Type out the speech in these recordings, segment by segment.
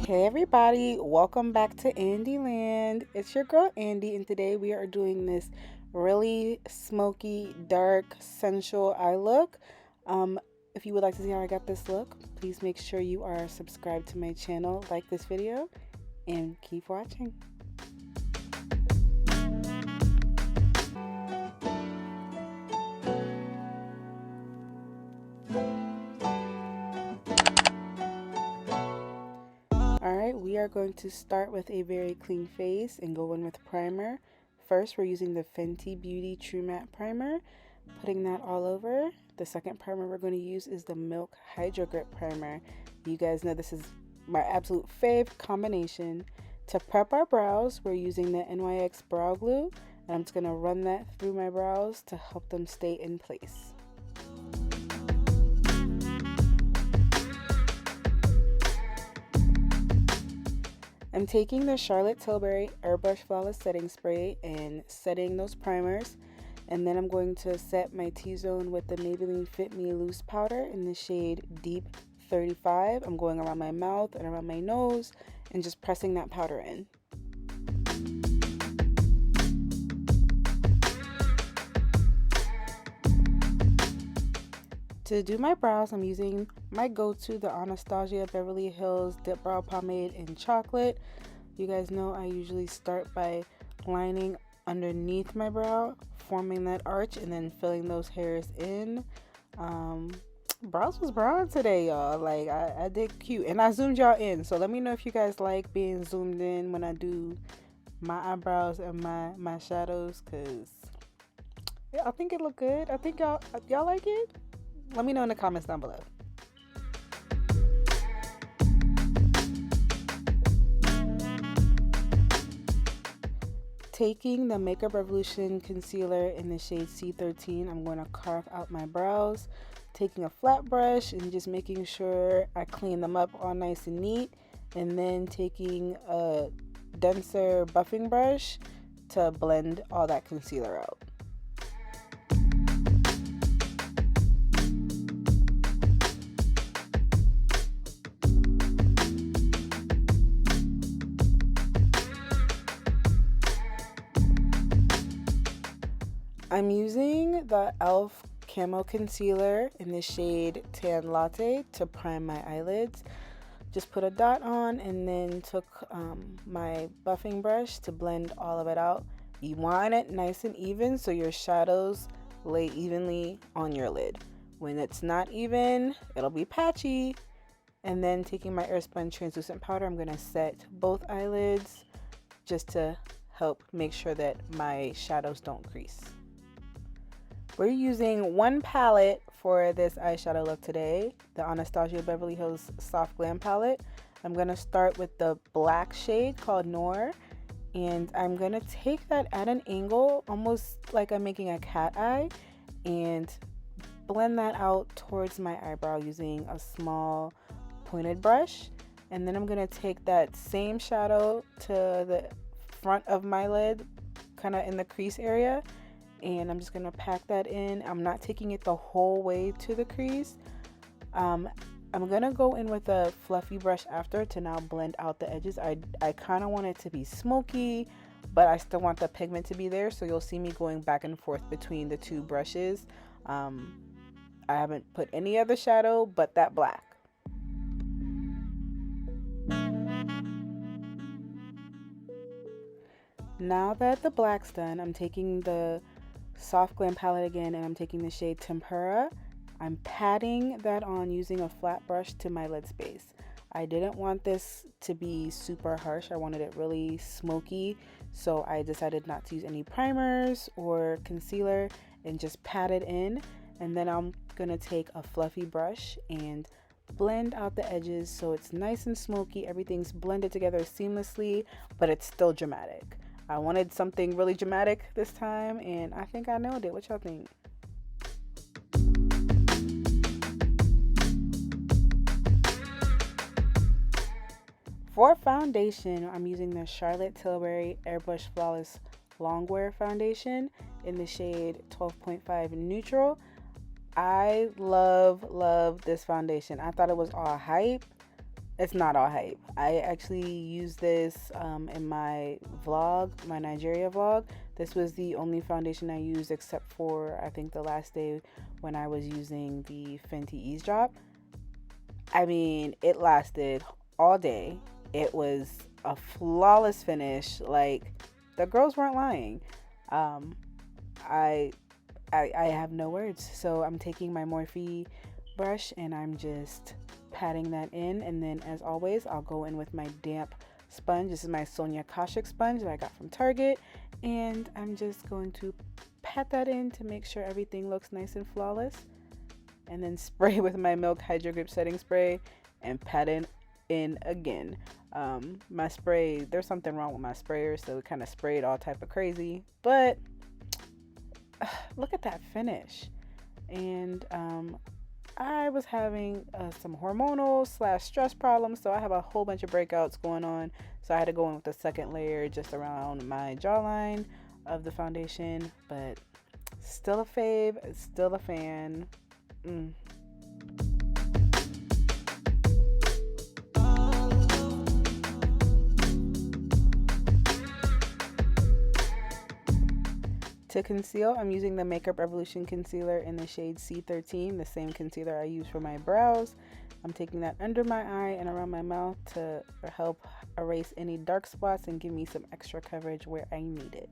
Hey everybody, welcome back to Andyland. It's your girl Andy, and today we are doing this really smoky, dark, sensual eye look. If you would like to see how I got this look, please make sure you are subscribed to my channel, like this video, and keep watching. Alright, we are going to start with a very clean face and go in with primer. First, we're using the Fenty Beauty True Matte Primer, putting that all over. The second primer we're going to use is the Milk Hydro Grip Primer. You guys know this is my absolute fave combination. To prep our brows, we're using the NYX Brow Glue, and I'm just going to run that through my brows to help them stay in place. I'm taking the Charlotte Tilbury Airbrush Flawless Setting Spray and setting those primers, and then I'm going to set my T-zone with the Maybelline Fit Me Loose Powder in the shade Deep 35. I'm going around my mouth and around my nose and just pressing that powder in. To do my brows, I'm using my go-to, the Anastasia Beverly Hills Dip Brow Pomade in Chocolate. You guys know I usually start by lining underneath my brow, forming that arch, and then filling those hairs in. Brows was brown today, y'all. Like, I did cute. And I zoomed y'all in, so let me know if you guys like being zoomed in when I do my eyebrows and my shadows, because yeah, I think it looked good. I think y'all like it? Let me know in the comments down below. Taking the Makeup Revolution concealer in the shade C13, I'm going to carve out my brows. Taking a flat brush and just making sure I clean them up all nice and neat. And then taking a denser buffing brush to blend all that concealer out. I'm using the e.l.f. Camo Concealer in the shade Tan Latte to prime my eyelids. Just put a dot on and then took my buffing brush to blend all of it out. You want it nice and even so your shadows lay evenly on your lid. When it's not even, it'll be patchy. And then taking my Airspun Translucent powder, I'm going to set both eyelids just to help make sure that my shadows don't crease. We're using one palette for this eyeshadow look today, the Anastasia Beverly Hills Soft Glam palette. I'm going to start with the black shade called Noir, and I'm going to take that at an angle, almost like I'm making a cat eye, and blend that out towards my eyebrow using a small pointed brush. And then I'm going to take that same shadow to the front of my lid, kind of in the crease area, and I'm just going to pack that in. I'm not taking it the whole way to the crease. I'm going to go in with a fluffy brush after to now blend out the edges. I kind of want it to be smoky, but I still want the pigment to be there, so you'll see me going back and forth between the two brushes. I haven't put any other shadow but that black. Now that the black's done, I'm taking the Soft Glam palette again, and I'm taking the shade Tempera. I'm patting that on using a flat brush to my lid space. I didn't want this to be super harsh. I wanted it really smoky, so I decided not to use any primers or concealer and just pat it in. And then I'm gonna take a fluffy brush and blend out the edges so it's nice and smoky. Everything's blended together seamlessly, but it's still dramatic. I wanted something really dramatic this time, and I think I nailed it. What y'all think? For foundation, I'm using the Charlotte Tilbury Airbrush Flawless Longwear Foundation in the shade 12.5 Neutral. I love this foundation. I thought it was all hype. It's not all hype. I actually used this in my vlog, my Nigeria vlog. This was the only foundation I used except for, I think, the last day when I was using the Fenty Eavesdrop. I mean, it lasted all day. It was a flawless finish. Like, the girls weren't lying. I have no words. So I'm taking my Morphe brush and I'm just patting that in, and then as always I'll go in with my damp sponge. This is my Sonia Kashuk sponge that I got from Target, and I'm just going to pat that in to make sure everything looks nice and flawless, and then spray with my Milk Hydro Grip setting spray and pat in again. My spray, there's something wrong with my sprayer, so it kind of sprayed all type of crazy, but look at that finish. And I was having some hormonal / stress problems, so I have a whole bunch of breakouts going on, so I had to go in with a second layer just around my jawline of the foundation, but still a fave, still a fan. To conceal, I'm using the Makeup Revolution concealer in the shade C13, the same concealer I use for my brows. I'm taking that under my eye and around my mouth to help erase any dark spots and give me some extra coverage where I need it.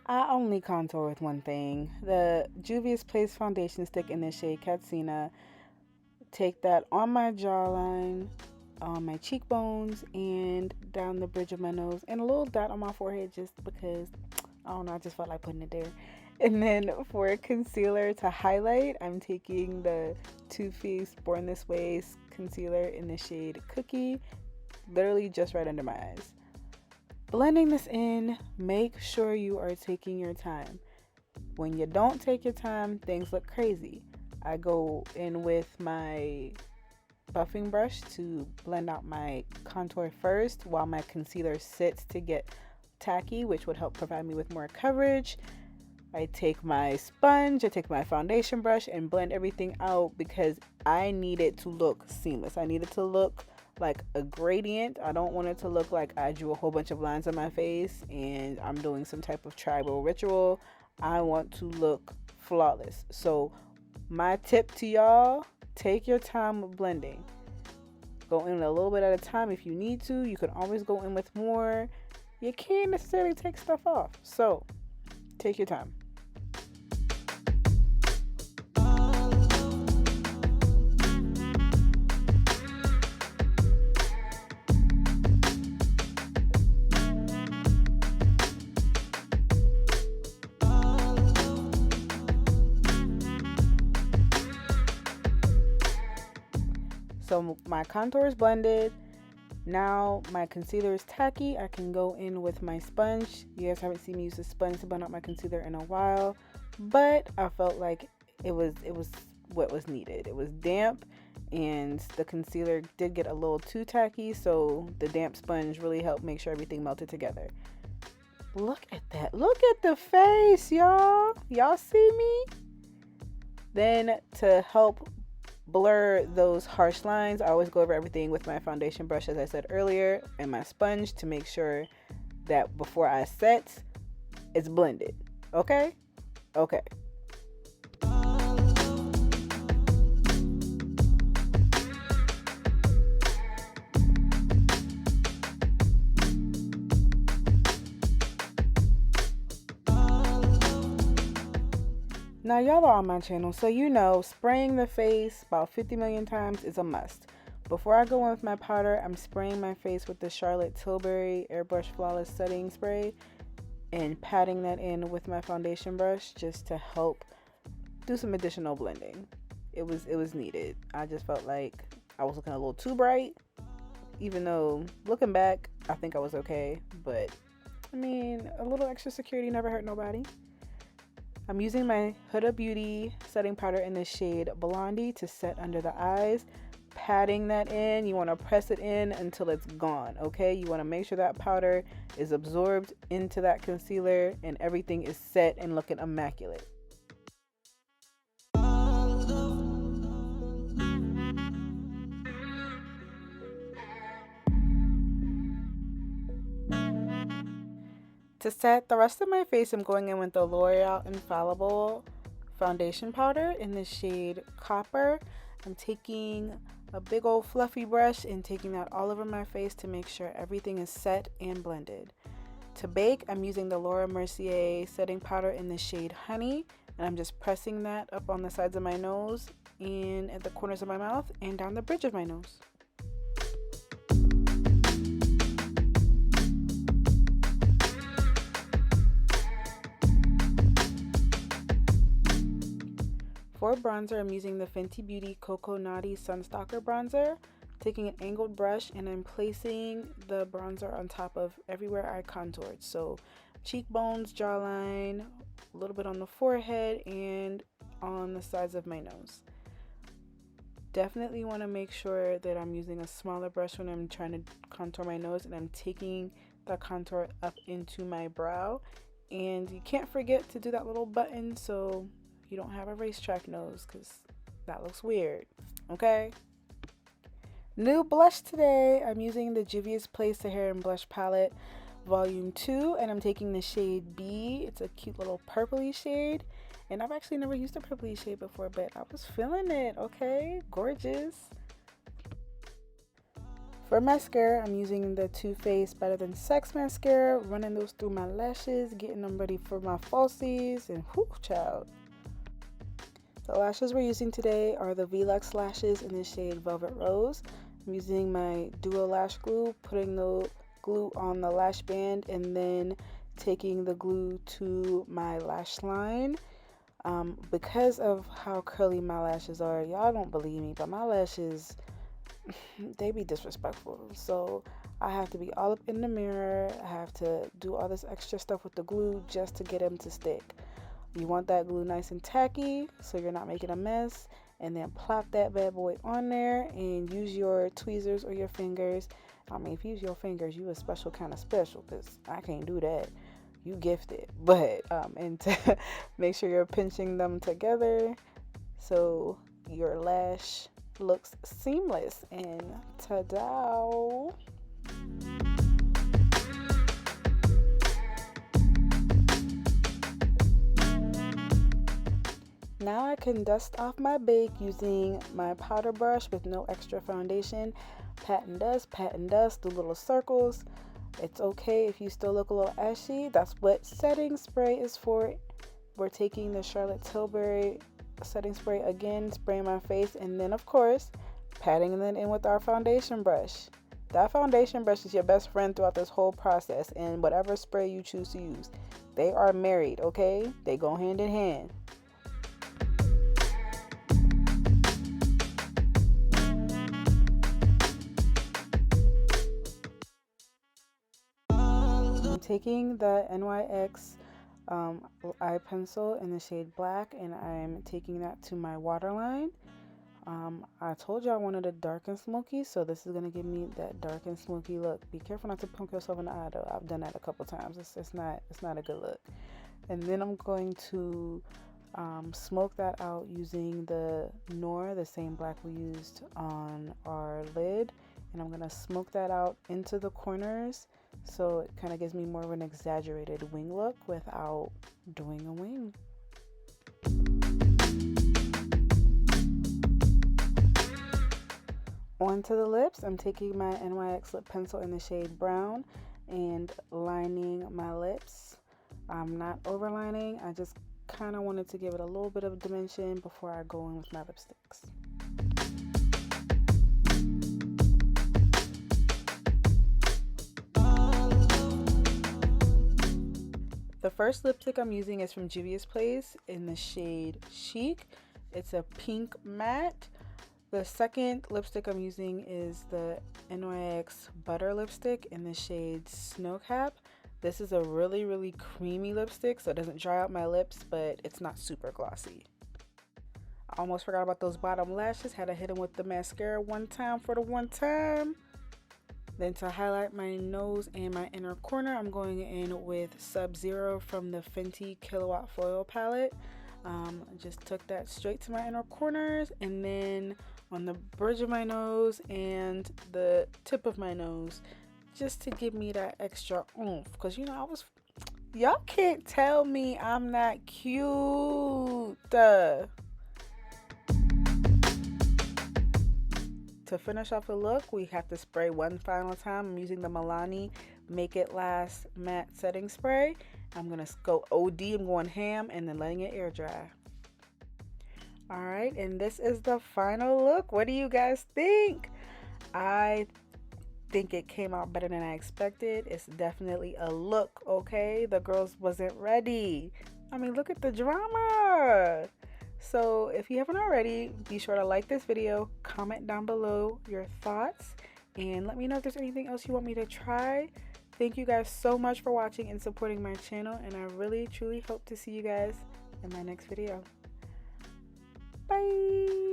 I only contour with one thing, the Juvia's Place foundation stick in the shade Katsina. Take that on my jawline, on my cheekbones, and down the bridge of my nose, and a little dot on my forehead just because, I don't know, I just felt like putting it there. And then for concealer to highlight, I'm taking the Too Faced Born This Way concealer in the shade Cookie, literally just right under my eyes. Blending this in, make sure you are taking your time. When you don't take your time, things look crazy. I go in with my buffing brush to blend out my contour first while my concealer sits to get tacky, which would help provide me with more coverage. I take my sponge, I take my foundation brush and blend everything out because I need it to look seamless. I need it to look like a gradient. I don't want it to look like I drew a whole bunch of lines on my face and I'm doing some type of tribal ritual. I want to look flawless. So my tip to y'all, take your time with blending. Go in a little bit at a time if you need to. You can always go in with more. You can't necessarily take stuff off. So take your time. So my contour is blended. Now my concealer is tacky. I can go in with my sponge. You guys haven't seen me use a sponge to blend out my concealer in a while, but I felt like it was what was needed. It was damp and the concealer did get a little too tacky, so the damp sponge really helped make sure everything melted together. Look at that. Look at the face, y'all. Y'all see me? Then to help blur those harsh lines, I always go over everything with my foundation brush, as I said earlier, and my sponge to make sure that before I set, it's blended. Okay? Okay. Now y'all are on my channel, so you know spraying the face about 50 million times is a must. Before I go in with my powder, I'm spraying my face with the Charlotte Tilbury Airbrush Flawless Setting Spray and patting that in with my foundation brush just to help do some additional blending. It was needed. I just felt like I was looking a little too bright, even though looking back, I think I was okay. But I mean, a little extra security never hurt nobody. I'm using my Huda Beauty setting powder in the shade Blondie to set under the eyes. Patting that in, you want to press it in until it's gone, okay? You want to make sure that powder is absorbed into that concealer and everything is set and looking immaculate. To set the rest of my face, I'm going in with the L'Oreal Infallible foundation powder in the shade Copper. I'm taking a big old fluffy brush and taking that all over my face to make sure everything is set and blended. To bake, I'm using the Laura Mercier setting powder in the shade Honey, and I'm just pressing that up on the sides of my nose and at the corners of my mouth and down the bridge of my nose. For bronzer, I'm using the Fenty Beauty Coco Naughty Sunstalk'r bronzer. Taking an angled brush and I'm placing the bronzer on top of everywhere I contoured. So cheekbones, jawline, a little bit on the forehead, and on the sides of my nose. Definitely want to make sure that I'm using a smaller brush when I'm trying to contour my nose, and I'm taking the contour up into my brow. And you can't forget to do that little button so you don't have a racetrack nose, because that looks weird, okay? New blush today. I'm using the Juvia's Place Saharan Blush Palette Volume 2, and I'm taking the shade B. It's a cute little purpley shade, and I've actually never used a purpley shade before, but I was feeling it, okay? Gorgeous. For mascara, I'm using the Too Faced Better Than Sex mascara, running those through my lashes, getting them ready for my falsies, and whoo, child. The lashes we're using today are the Velux lashes in the shade Velvet Rose. I'm using my Duo Lash Glue, putting the glue on the lash band and then taking the glue to my lash line. Because of how curly my lashes are, y'all don't believe me, but my lashes, they be disrespectful. So I have to be all up in the mirror. I have to do all this extra stuff with the glue just to get them to stick. You want that glue nice and tacky so you're not making a mess, and then plop that bad boy on there and use your tweezers or your fingers. I mean, if you use your fingers, you a special kind of special, because I can't do that. You gifted. But and to make sure you're pinching them together so your lash looks seamless. And ta-da! Now I can dust off my bake using my powder brush with no extra foundation. Pat and dust, do little circles. It's okay if you still look a little ashy. That's what setting spray is for. We're taking the Charlotte Tilbury setting spray again, spraying my face, and then of course, patting it in with our foundation brush. That foundation brush is your best friend throughout this whole process, and whatever spray you choose to use. They are married, okay? They go hand in hand. Taking the NYX eye pencil in the shade Black, and I'm taking that to my waterline. I told you I wanted a dark and smoky, so this is going to give me that dark and smoky look. Be careful not to poke yourself in the eye though. I've done that a couple times. It's not a good look. And then I'm going to smoke that out using the Noir, the same black we used on our lid, and I'm going to smoke that out into the corners. So it kind of gives me more of an exaggerated wing look without doing a wing. Onto the lips, I'm taking my NYX lip pencil in the shade Brown and lining my lips. I'm not overlining, I just kind of wanted to give it a little bit of dimension before I go in with my lipsticks. The first lipstick I'm using is from Juvia's Place in the shade Chic. It's a pink matte. The second lipstick I'm using is the NYX Butter lipstick in the shade Snowcap. This is a really creamy lipstick, so it doesn't dry out my lips, but it's not super glossy. I almost forgot about those bottom lashes. Had to hit them with the mascara one time for the one time. Then to highlight my nose and my inner corner, I'm going in with Sub-Zero from the Fenty Kilowatt Foil palette. Just took that straight to my inner corners, and then on the bridge of my nose and the tip of my nose, just to give me that extra oomph. Because, you know, y'all can't tell me I'm not cute. To finish off the look, we have to spray one final time. I'm using the Milani Make It Last Matte Setting Spray. I'm going to go OD, I'm going ham, and then letting it air dry. Alright, and this is the final look. What do you guys think? I think it came out better than I expected. It's definitely a look, okay? The girls wasn't ready. I mean, look at the drama. So if you haven't already, be sure to like this video, comment down below your thoughts, and let me know if there's anything else you want me to try. Thank you guys so much for watching and supporting my channel, and I really truly hope to see you guys in my next video. Bye!